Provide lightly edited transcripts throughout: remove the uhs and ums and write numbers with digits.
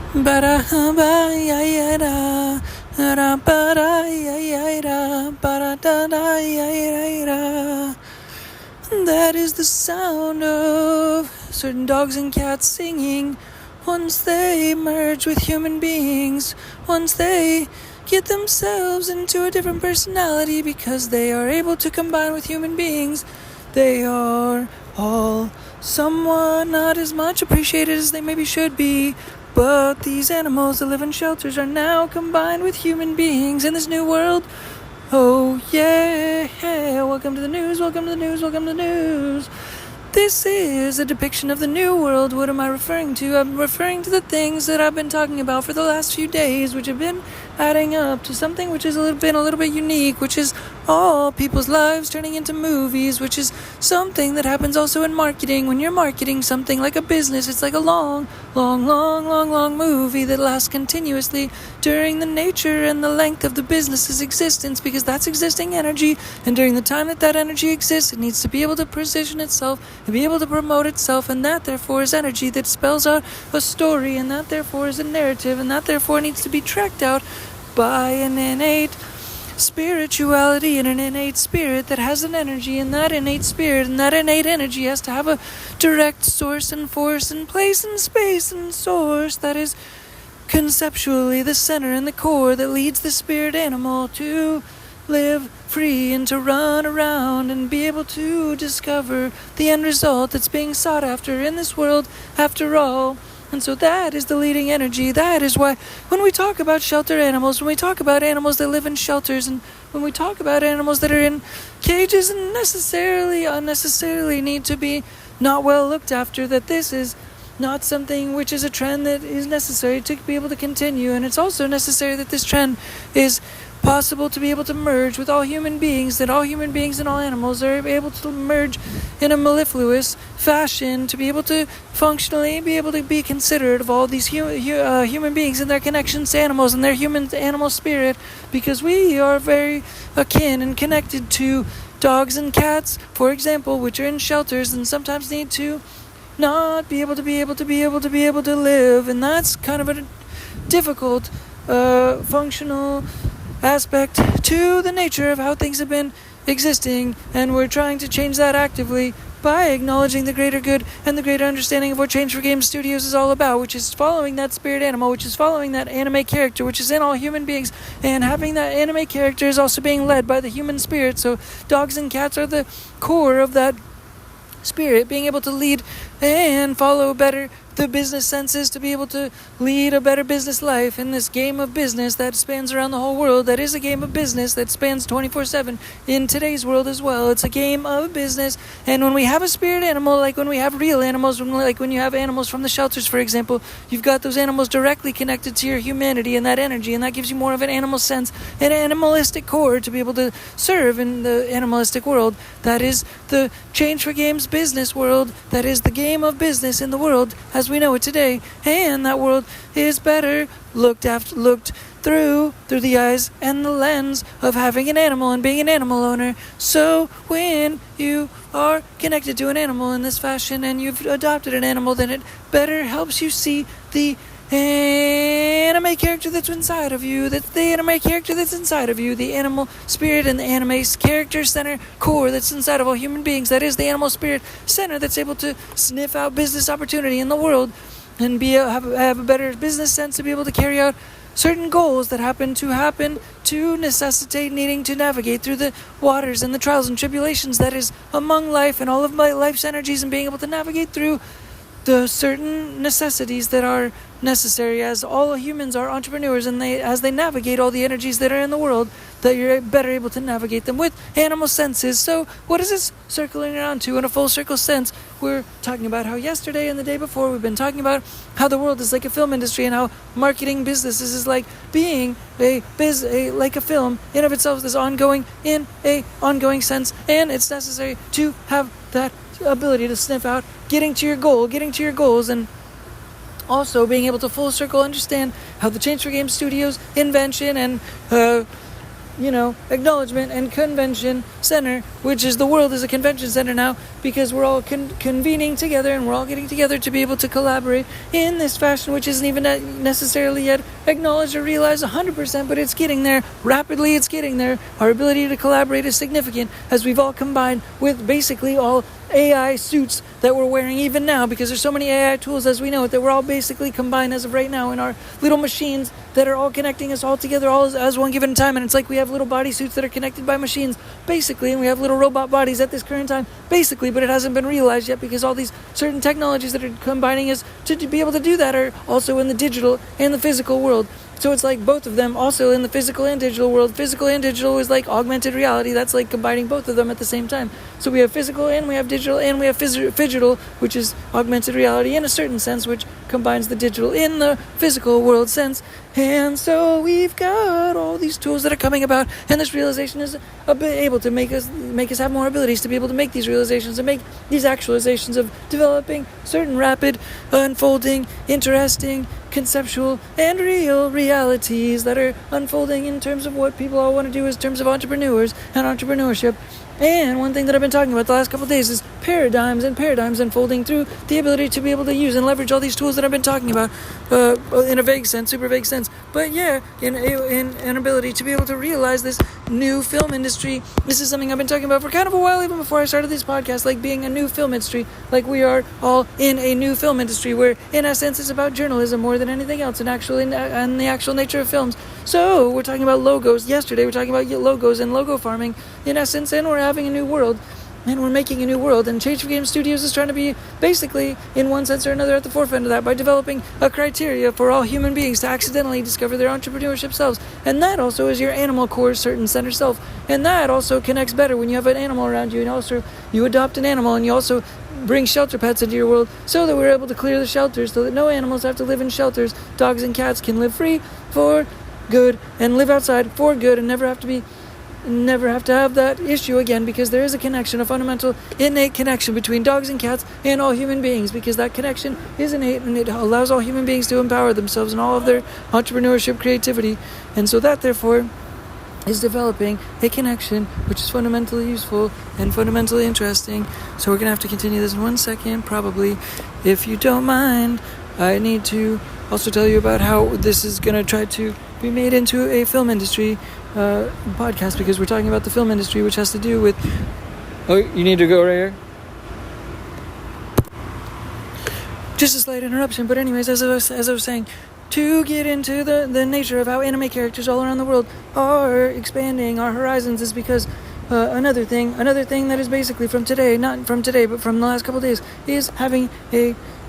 Ba-da ba ya ya da da ba da ya ya da ba da da da ya ya da. That is the sound of certain dogs and cats singing once they merge with human beings, once they get themselves into a different personality because they are able to combine with human beings. They are all somewhat not as much appreciated as they maybe should be, but these animals that live in shelters are now combined with human beings in this new world. Oh yeah, welcome to the news, welcome to the news, welcome to the news. This is a depiction of the new world. What am I referring to? I'm referring to the things that I've been talking about for the last few days, which have been adding up to something which has been a little bit unique, which is all people's lives turning into movies, which is something that happens also in marketing. When you're marketing something like a business, it's like a long movie that lasts continuously during the nature and the length of the business's existence, because that's existing energy, and during the time that energy exists, it needs to be able to position itself and be able to promote itself, and that therefore is energy that spells out a story, and that therefore is a narrative, and that therefore needs to be tracked out by an innate spirituality and an innate spirit that has an energy, and that innate spirit and that innate energy has to have a direct source and force and place and space and source that is conceptually the center and the core that leads the spirit animal to live free and to run around and be able to discover the end result that's being sought after in this world after all. And so that is the leading energy. That is why when we talk about shelter animals, when we talk about animals that live in shelters, and when we talk about animals that are in cages and unnecessarily need to be not well looked after, that this is not something which is a trend that is necessary to be able to continue. And it's also necessary that this trend is possible to be able to merge with all human beings, that all human beings and all animals are able to merge in a mellifluous fashion to be able to functionally be able to be considerate of all these human beings and their connections to animals and their human animal spirit, because we are very akin and connected to dogs and cats, for example, which are in shelters and sometimes need to not be able to live, and that's kind of a difficult functional aspect to the nature of how things have been existing, and we're trying to change that actively by acknowledging the greater good and the greater understanding of what Change for Games Studios is all about, which is following that spirit animal, which is following that anime character, which is in all human beings, and having that anime character is also being led by the human spirit. So dogs and cats are the core of that spirit, being able to lead and follow better the business senses, to be able to lead a better business life in this game of business that spans around the whole world. That is a game of business that spans 24/7 in today's world as well. It's a game of business, and when we have a spirit animal, like when we have real animals, when you have animals from the shelters, for example, you've got those animals directly connected to your humanity and that energy, and that gives you more of an animal sense, an animalistic core to be able to serve in the animalistic world. That is the Change for Games business world. That is the game of business in the world as we know it today, and that world is better looked through the eyes and the lens of having an animal and being an animal owner. So when you are connected to an animal in this fashion and you've adopted an animal, then it better helps you see the anime character that's inside of you. That's the anime character that's inside of you, the animal spirit and the anime character center core that's inside of all human beings. That is the animal spirit center that's able to sniff out business opportunity in the world and have a better business sense to be able to carry out certain goals that happen to necessitate needing to navigate through the waters and the trials and tribulations that is among life and all of my life's energies, and being able to navigate through the certain necessities that are necessary, as all humans are entrepreneurs, and as they navigate all the energies that are in the world, that you're better able to navigate them with animal senses. So what is this circling around to in a full circle sense? We're talking about how yesterday and the day before we've been talking about how the world is like a film industry, and how marketing businesses is like being like a film in of itself, is ongoing in a ongoing sense, and it's necessary to have that ability to sniff out getting to your goals, and also being able to full circle understand how the Change for Games Studios invention and acknowledgement and convention center which is the world is a convention center now, because we're all convening together, and we're all getting together to be able to collaborate in this fashion, which isn't even necessarily yet acknowledged or realized 100%, but it's getting there. Rapidly, it's getting there. Our ability to collaborate is significant, as we've all combined with basically all AI suits that we're wearing even now, because there's so many AI tools as we know it that we're all basically combined as of right now in our little machines that are all connecting us all together all as one given time. And it's like we have little bodysuits that are connected by machines basically, and we have little robot bodies at this current time basically, but it hasn't been realized yet, because all these certain technologies that are combining us to be able to do that are also in the digital and the physical world. So it's like both of them also in the physical and digital world. Physical and digital is like augmented reality. That's like combining both of them at the same time. So we have physical and we have digital and we have phygital, which is augmented reality in a certain sense, which combines the digital in the physical world sense. And so we've got all these tools that are coming about, and this realization is able to make us have more abilities to be able to make these realizations and make these actualizations of developing certain rapid, unfolding, interesting, conceptual and real realities that are unfolding in terms of what people all want to do in terms of entrepreneurs and entrepreneurship. And one thing that I've been talking about the last couple of days is paradigms unfolding through the ability to be able to use and leverage all these tools that I've been talking about in a vague sense, super vague sense. But yeah, in an ability to be able to realize this new film industry. This is something I've been talking about for kind of a while, even before I started this podcast, like being a new film industry, like we are all in a new film industry where in essence it's about journalism more than anything else, and the actual nature of films. So we're talking about logos. Yesterday we're talking about logos and logo farming in essence, and we're having a new world. And we're making a new world, and Change for Game Studios is trying to be basically, in one sense or another, at the forefront of that by developing a criteria for all human beings to accidentally discover their entrepreneurship selves. And that also is your animal core certain center self. And that also connects better when you have an animal around you, and also you adopt an animal, and you also bring shelter pets into your world, so that we're able to clear the shelters, so that no animals have to live in shelters. Dogs and cats can live free for good and live outside for good and never have to have that issue again, because there is a connection, a fundamental innate connection between dogs and cats and all human beings, because that connection is innate and it allows all human beings to empower themselves in all of their entrepreneurship creativity. And so that therefore is developing a connection which is fundamentally useful and fundamentally interesting. So we're gonna have to continue this in 1 second probably. If you don't mind, I need to also tell you about how this is gonna try to be made into a film industry podcast, because we're talking about the film industry, which has to do with... Oh, you need to go right here? Just a slight interruption, but anyways, as I was saying, to get into the nature of how anime characters all around the world are expanding our horizons is because another thing that is basically from today, not from today, but from the last couple of days, is having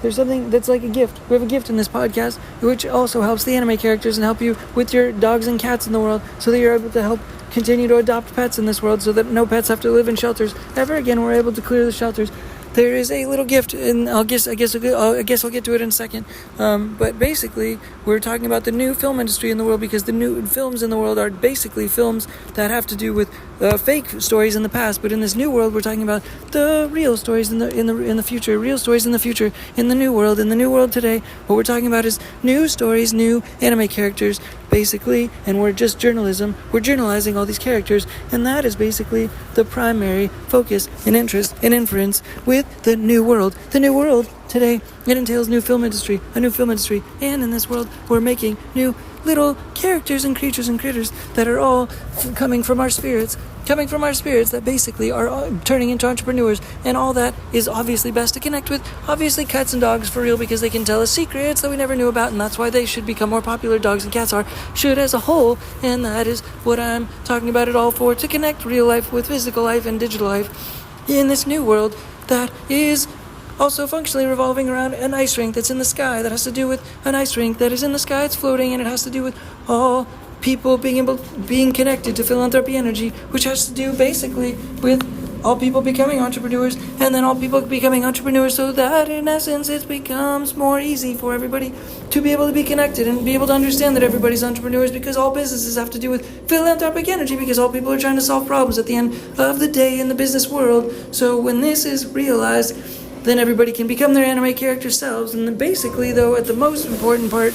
there's something that's like a gift. We have a gift in this podcast, which also helps the anime characters and help you with your dogs and cats in the world, so that you're able to help continue to adopt pets in this world, so that no pets have to live in shelters ever again. We're able to clear the shelters. There is a little gift, and I guess I'll get to it in a second. But basically, we're talking about the new film industry in the world, because the new films in the world are basically films that have to do with fake stories in the past. But in this new world, we're talking about the real stories in the future. Real stories in the future in the new world. In the new world today, what we're talking about is new stories, new anime characters, basically. And we're just journalism. We're journalizing all these characters, and that is basically the primary focus and interest and inference with the new world. The new world today, it entails a new film industry, and in this world we're making new little characters and creatures and critters that are all coming from our spirits that basically are turning into entrepreneurs. And all that is obviously best to connect with obviously cats and dogs, for real, because they can tell us secrets that we never knew about, and that's why they should become more popular. Dogs and cats should as a whole, and that is what I'm talking about it all for, to connect real life with physical life and digital life in this new world that is also functionally revolving around an ice rink that's in the sky, that has to do with an ice rink that is in the sky, it's floating, and it has to do with all people being connected to philanthropy energy, which has to do basically with all people becoming entrepreneurs, and then all people becoming entrepreneurs, so that in essence it becomes more easy for everybody to be able to be connected and be able to understand that everybody's entrepreneurs, because all businesses have to do with philanthropic energy, because all people are trying to solve problems at the end of the day in the business world. So when this is realized, then everybody can become their anime character selves. And then basically, though, at the most important part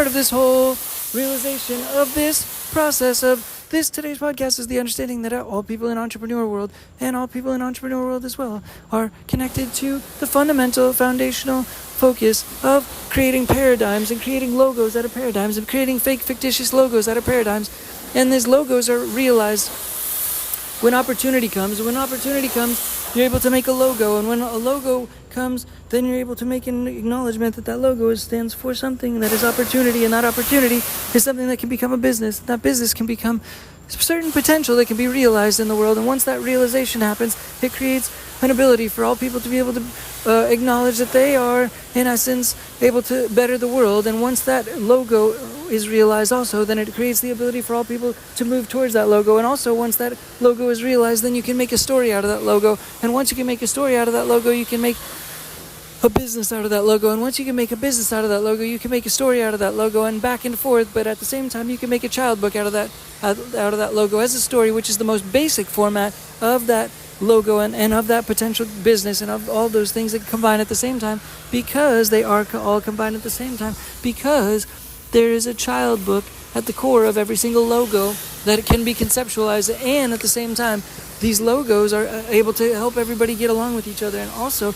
of this whole realization of this process of today's podcast is the understanding that all people in entrepreneur world and all people in entrepreneur world as well are connected to the fundamental, foundational focus of creating paradigms and creating logos out of paradigms and creating fictitious logos out of paradigms. And these logos are realized when opportunity comes. When opportunity comes, you're able to make a logo. And when a logo comes, then you're able to make an acknowledgement that logo stands for something that is opportunity. And that opportunity is something that can become a business. That business can become certain potential that can be realized in the world. And once that realization happens, it creates an ability for all people to be able to acknowledge that they are, in essence, able to better the world. And once that logo is realized also, then it creates the ability for all people to move towards that logo. And also, once that logo is realized, then you can make a story out of that logo. And once you can make a story out of that logo, you can make a business out of that logo. And once you can make a business out of that logo, you can make a story out of that logo, and back and forth. But at the same time, you can make a child book out of that logo as a story, which is the most basic format of that logo and of that potential business, and of all those things that combine at the same time, because they are all combined at the same time, because there is a child book at the core of every single logo that can be conceptualized. And at the same time, these logos are able to help everybody get along with each other, and also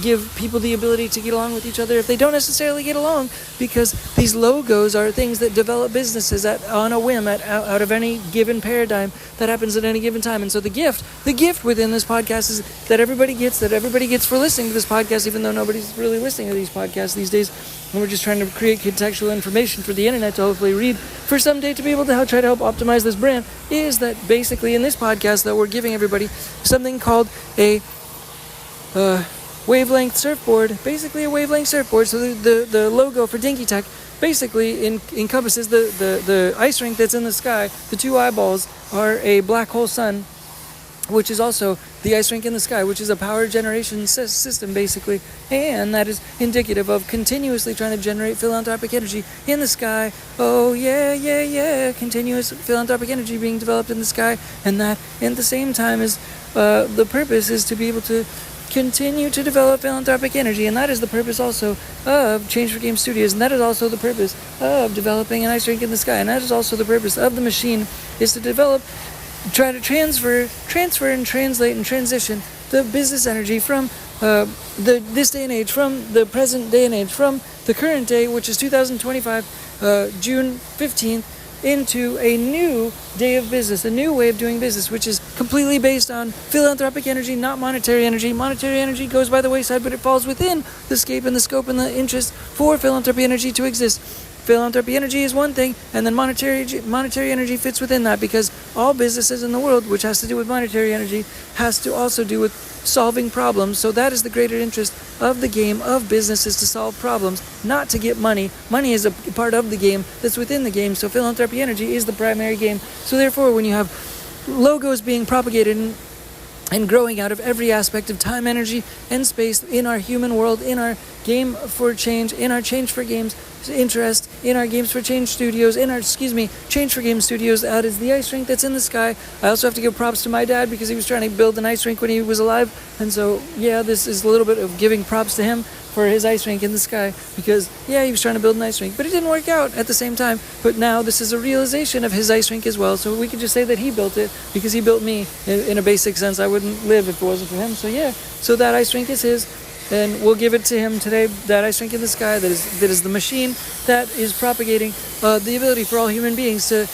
give people the ability to get along with each other if they don't necessarily get along, because these logos are things that develop businesses on a whim out of any given paradigm that happens at any given time. And so the gift within this podcast is that everybody gets for listening to this podcast, even though nobody's really listening to these podcasts these days. And we're just trying to create contextual information for the internet to hopefully read for someday to be able to try to help optimize this brand, is that basically in this podcast that we're giving everybody something called a wavelength surfboard. Basically a wavelength surfboard. So the logo for DINKY TehC basically encompasses the ice rink that's in the sky. The two eyeballs are a black hole sun, which is also the ice rink in the sky, which is a power generation system, basically. And that is indicative of continuously trying to generate philanthropic energy in the sky. Oh, yeah. Continuous philanthropic energy being developed in the sky. And that, at the same time, is the purpose is to be able to continue to develop philanthropic energy. And that is the purpose also of Change for Game Studios. And that is also the purpose of developing an ice rink in the sky. And that is also the purpose of the machine, is to try to transfer and translate and transition the business energy from this day and age, from the present day and age, from the current day, which is 2025, June 15th, into a new day of business, a new way of doing business, which is completely based on philanthropic energy, not monetary energy. Monetary energy goes by the wayside, but it falls within the scope and the interest for philanthropy energy to exist. Philanthropy energy is one thing, and then monetary energy fits within that, because all businesses in the world, which has to do with monetary energy, has to also do with solving problems. So that is the greater interest of the game of business, is to solve problems, not to get money. Money is a part of the game that's within the game, so philanthropy energy is the primary game. So therefore, when you have logos being propagated and growing out of every aspect of time, energy, and space in our human world, in our game for change, in our change for games interest, in our games for change studios, change for game studios, out is the ice rink that's in the sky. I also have to give props to my dad, because he was trying to build an ice rink when he was alive. And so, this is a little bit of giving props to him for his ice rink in the sky, because he was trying to build an ice rink, but it didn't work out at the same time. But now this is a realization of his ice rink as well, so we could just say that he built it, because he built me. In a basic sense, I wouldn't live if it wasn't for him. So that ice rink is his, and we'll give it to him today. That ice rink in the sky, that is the machine that is propagating the ability for all human beings to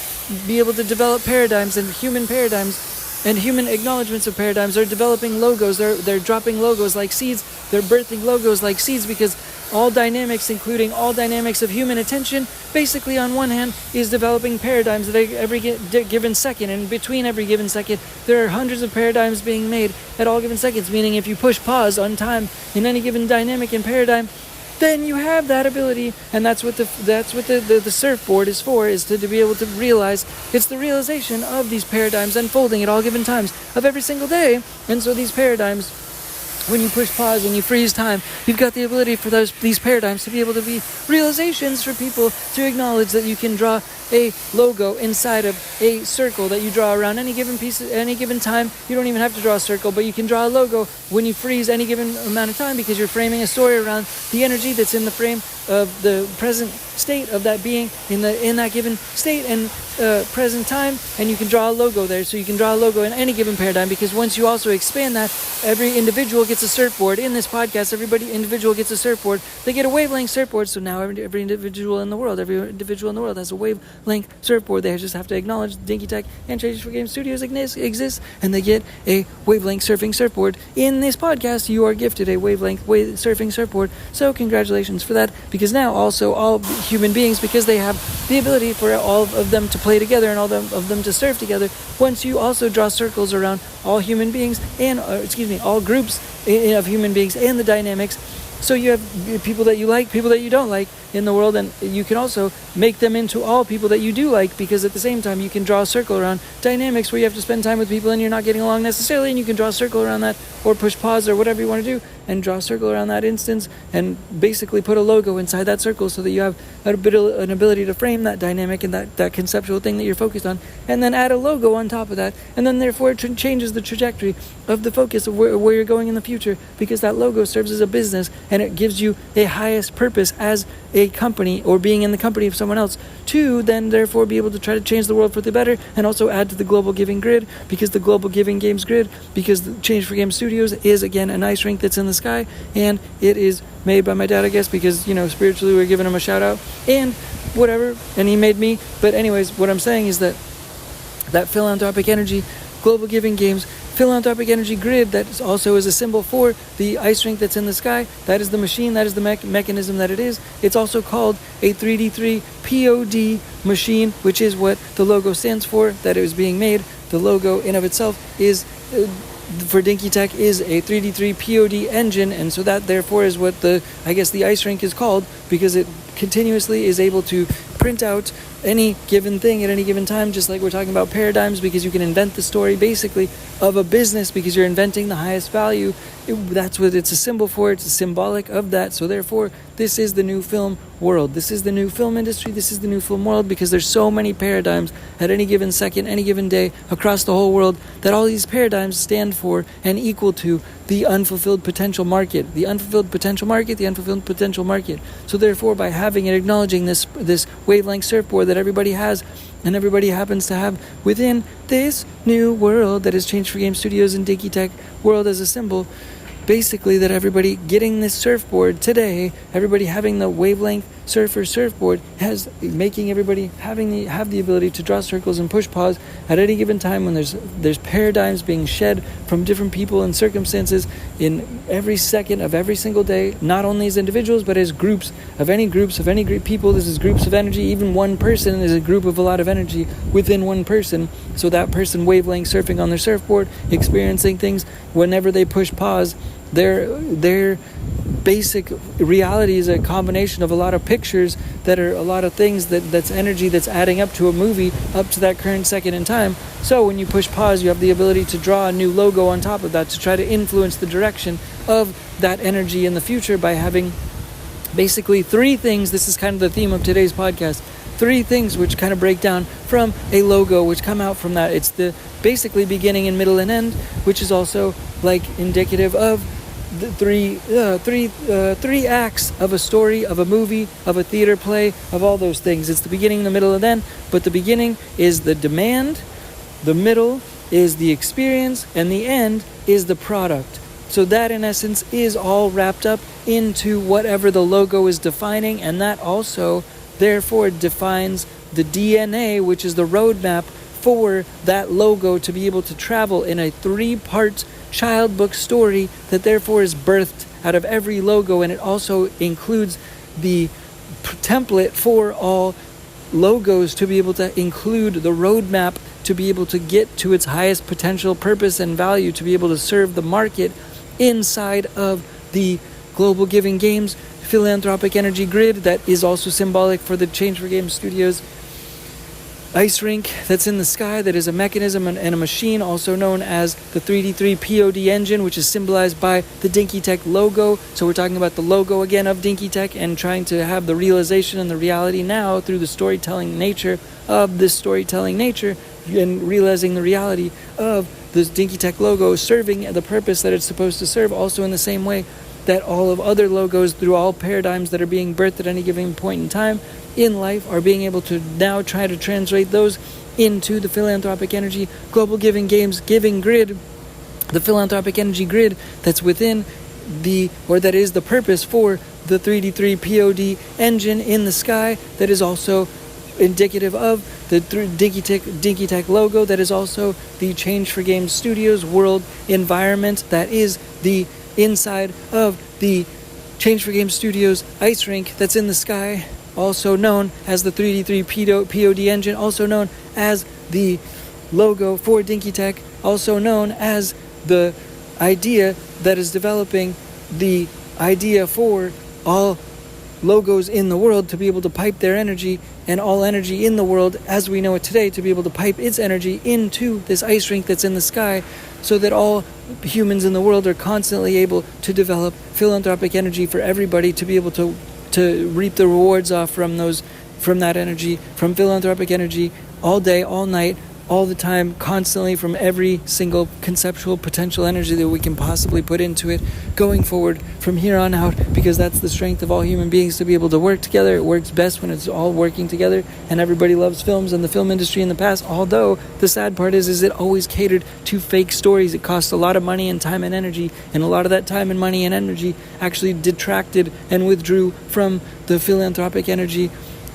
be able to develop paradigms, and human paradigms and human acknowledgements of paradigms are developing logos. They're dropping logos like seeds. They're birthing logos like seeds, because all dynamics, including all dynamics of human attention, basically on one hand is developing paradigms at every given second, and between every given second there are hundreds of paradigms being made at all given seconds, meaning if you push pause on time in any given dynamic and paradigm, then you have that ability. And that's what the surfboard is for, is to be able to realize. It's the realization of these paradigms unfolding at all given times of every single day. And so these paradigms, when you push pause and you freeze time, you've got the ability for these paradigms to be able to be realizations for people to acknowledge that you can draw a logo inside of a circle that you draw around any given piece at any given time. You don't even have to draw a circle, but you can draw a logo when you freeze any given amount of time, because you're framing a story around the energy that's in the frame of the present state of that being in that given state and present time, and you can draw a logo there. So you can draw a logo in any given paradigm, because once you also expand that, every individual gets a surfboard. In this podcast, individual gets a surfboard. They get a wavelength surfboard. So now every individual in the world has a wavelength surfboard. They just have to acknowledge DINKY TehC and Change for Game Studios exists, and they get a wavelength surfing surfboard. In this podcast, you are gifted a wavelength surfing surfboard. So congratulations for that, because now also all human beings, because they have the ability for all of them to play together and all of them to surf together, once you also draw circles around all human beings and all groups of human beings and the dynamics. So you have people that you like, people that you don't like in the world, and you can also make them into all people that you do like, because at the same time you can draw a circle around dynamics where you have to spend time with people and you're not getting along necessarily, and you can draw a circle around that, or push pause or whatever you want to do and draw a circle around that instance and basically put a logo inside that circle so that you have an ability to frame that dynamic and that conceptual thing that you're focused on, and then add a logo on top of that, and then therefore it changes the trajectory of the focus of where you're going in the future, because that logo serves as a business and it gives you a highest purpose as a company, or being in the company of someone else, to then therefore be able to try to change the world for the better, and also add to the global giving grid, because the global giving games grid, because the Change for Game Studios is again an ice rink that's in the sky, and it is made by my dad, I guess, because spiritually we're giving him a shout out and whatever, and he made me. But anyways, what I'm saying is that philanthropic energy, global giving games, philanthropic energy grid, that also is a symbol for the ice rink that's in the sky. That is the machine, that is the mechanism that it is. It's also called a 3D3 POD machine, which is what the logo stands for, that it was being made. The logo in of itself is for DINKY TehC is a 3D3 POD engine, and so that therefore is what the ice rink is called, because it continuously is able to print out any given thing at any given time, just like we're talking about paradigms, because you can invent the story basically of a business, because you're inventing the highest value. That's what it's a symbol for. It's a symbolic of that. So therefore, this is the new film world. This is the new film industry. This is the new film world, because there's so many paradigms at any given second, any given day across the whole world, that all these paradigms stand for and equal to the unfulfilled potential market. The unfulfilled potential market, the unfulfilled potential market. So therefore, by having and acknowledging this wavelength surfboard that everybody has, and everybody happens to have within this new world that is Change for Game Studios and DINKY TehC world as a symbol, basically that everybody getting this surfboard today, everybody having the wavelength surfboard, making everybody have the ability to draw circles and push pause at any given time when there's paradigms being shed from different people and circumstances in every second of every single day, not only as individuals but as groups of any people. This is groups of energy. Even one person is a group of a lot of energy within one person. So that person wavelength surfing on their surfboard, experiencing things whenever they push pause, their basic reality is a combination of a lot of pictures that are a lot of things that's energy that's adding up to a movie up to that current second in time. So when you push pause, you have the ability to draw a new logo on top of that to try to influence the direction of that energy in the future by having basically three things. This is kind of the theme of today's podcast. Three things which kind of break down from a logo, which come out from that. It's the basically beginning and middle and end, which is also like indicative of the three acts of a story, of a movie, of a theater play, of all those things. It's the beginning, the middle, and the end. But the beginning is the demand, the middle is the experience, and the end is the product. So that in essence is all wrapped up into whatever the logo is defining, and that also therefore defines the DNA, which is the roadmap for that logo to be able to travel in a 3-part child book story that therefore is birthed out of every logo. And it also includes the template for all logos to be able to include the roadmap to be able to get to its highest potential purpose and value, to be able to serve the market inside of the global giving games philanthropic energy grid that is also symbolic for the Change for Game Studios ice rink that's in the sky, that is a mechanism and a machine, also known as the 3D3 POD engine, which is symbolized by the DINKY TehC logo. So we're talking about the logo again of DINKY TehC and trying to have the realization and the reality now through the storytelling nature of this storytelling nature, and realizing the reality of this DINKY TehC logo serving the purpose that it's supposed to serve. Also in the same way, that all of other logos through all paradigms that are being birthed at any given point in time in life are being able to now try to translate those into the philanthropic energy, global giving games, giving grid, the philanthropic energy grid that's within that is the purpose for the 3D3 POD engine in the sky, that is also indicative of the DINKY TEH logo, that is also the Change for Games Studios world environment, that is the inside of the Change for Games Studios ice rink that's in the sky, also known as the 3D3 POD engine, also known as the logo for DINKY TEH, also known as the idea that is developing the idea for all logos in the world to be able to pipe their energy, and all energy in the world as we know it today to be able to pipe its energy into this ice rink that's in the sky, so that all humans in the world are constantly able to develop philanthropic energy for everybody to be able to reap the rewards off from that energy, from philanthropic energy, all day, all night, all the time, constantly, from every single conceptual potential energy that we can possibly put into it, going forward from here on out, because that's the strength of all human beings, to be able to work together. It works best when it's all working together, and everybody loves films and the film industry in the past, although the sad part is it always catered to fake stories. It cost a lot of money and time and energy, and a lot of that time and money and energy actually detracted and withdrew from the philanthropic energy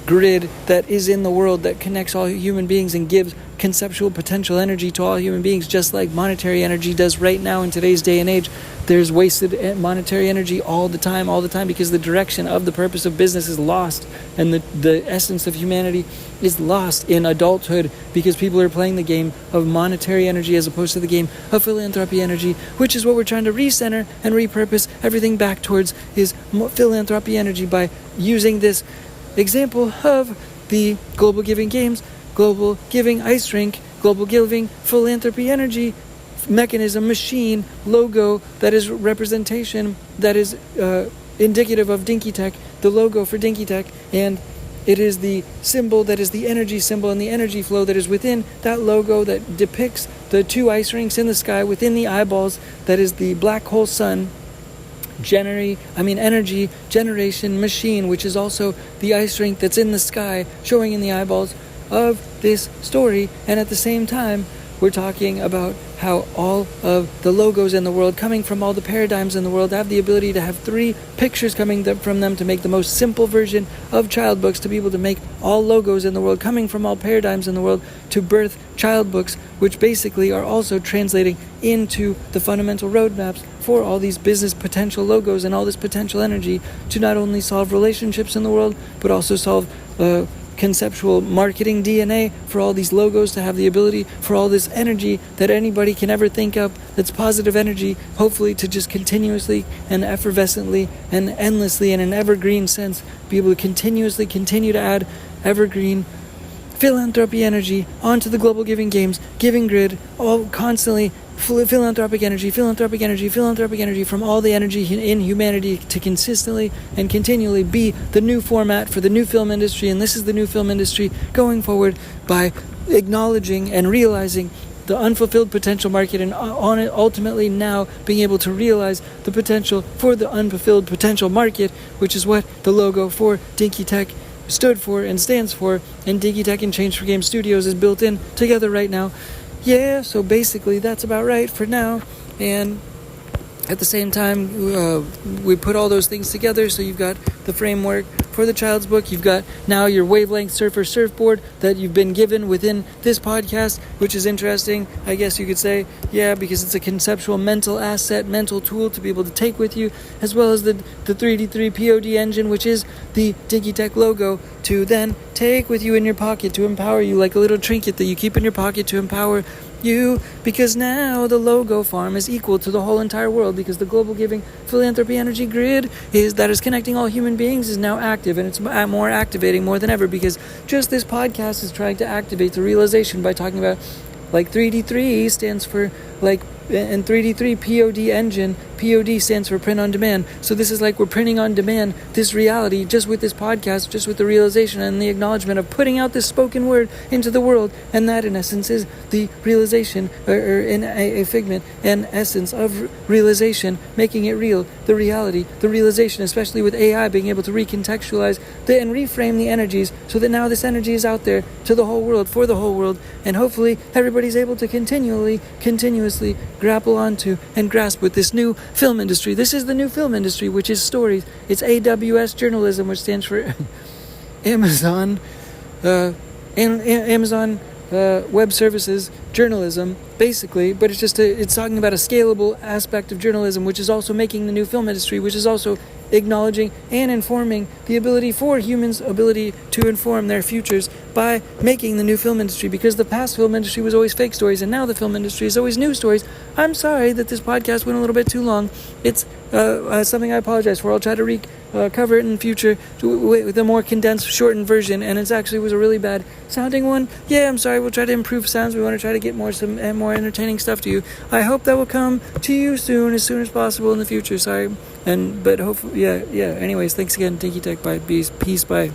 grid that is in the world, that connects all human beings and gives conceptual potential energy to all human beings, just like monetary energy does right now in today's day and age. There's wasted monetary energy all the time, because the direction of the purpose of business is lost, and the essence of humanity is lost in adulthood, because people are playing the game of monetary energy as opposed to the game of philanthropy energy, which is what we're trying to recenter and repurpose everything back towards, is philanthropy energy, by using this example of the global giving games, global giving ice rink, global giving philanthropy energy mechanism, machine, logo, that is representation, that is indicative of DINKY TEH, the logo for DINKY TEH, and it is the symbol that is the energy symbol and the energy flow that is within that logo, that depicts the two ice rinks in the sky within the eyeballs, that is the black hole sun energy generation machine, which is also the ice rink that's in the sky, showing in the eyeballs of this story. And at the same time, we're talking about how all of the logos in the world, coming from all the paradigms in the world, have the ability to have 3 pictures coming from them to make the most simple version of child books, to be able to make all logos in the world, coming from all paradigms in the world, to birth child books, which basically are also translating into the fundamental roadmaps for all these business potential logos and all this potential energy to not only solve relationships in the world, but also solve conceptual marketing DNA for all these logos, to have the ability for all this energy that anybody can ever think of, that's positive energy, hopefully to just continuously and effervescently and endlessly in an evergreen sense be able to continuously continue to add evergreen philanthropy energy onto the global giving games, giving grid, all constantly philanthropic energy from all the energy in humanity, to consistently and continually be the new format for the new film industry. And this is the new film industry going forward, by acknowledging and realizing the unfulfilled potential market, and on it ultimately now being able to realize the potential for the unfulfilled potential market, which is what the logo for DINKY TEH stood for and stands for, and DINKY TEH and Change for Games Studios is built in together right now. Yeah, so basically that's about right for now. And at the same time, we put all those things together, so you've got the framework for the child's book, you've got now your wavelength surfer surfboard that you've been given within this podcast, which is interesting, I guess you could say, because it's a conceptual mental asset, mental tool to be able to take with you, as well as the 3D3 POD engine, which is the DINKY TEH logo, to then take with you in your pocket to empower you, like a little trinket that you keep in your pocket to empower you, because now the logo farm is equal to the whole entire world, because the global giving philanthropy energy grid that is connecting all human beings is now active, and it's more activating more than ever, because just this podcast is trying to activate the realization by talking about, like, 3D3 stands for, like, and 3D3 POD engine POD stands for print on demand. So this is like we're printing on demand this reality just with this podcast, just with the realization and the acknowledgement of putting out this spoken word into the world. And that in essence is the realization, or in a figment and essence of realization, making it real, the reality, the realization, especially with AI being able to recontextualize and reframe the energies so that now this energy is out there to the whole world, for the whole world, and hopefully everybody's able to continuously grapple onto and grasp with this new film industry. This is the new film industry, which is stories. It's AWS journalism, which stands for Amazon Amazon Web Services journalism, basically, but it's talking about a scalable aspect of journalism, which is also making the new film industry, which is also acknowledging and informing the ability for humans' ability to inform their futures by making the new film industry, because the past film industry was always fake stories, and now the film industry is always new stories. I'm sorry that this podcast went a little bit too long. It's something I apologize for. I'll try to cover it in the future with a more condensed, shortened version, and it actually was a really bad sounding one. Yeah, I'm sorry. We'll try to improve sounds. We want to try to get more entertaining stuff to you. I hope that will come to you soon as possible in the future. Sorry, but hopefully, yeah. Anyways, thanks again. Thank you, Tech. Bye. Peace. Bye.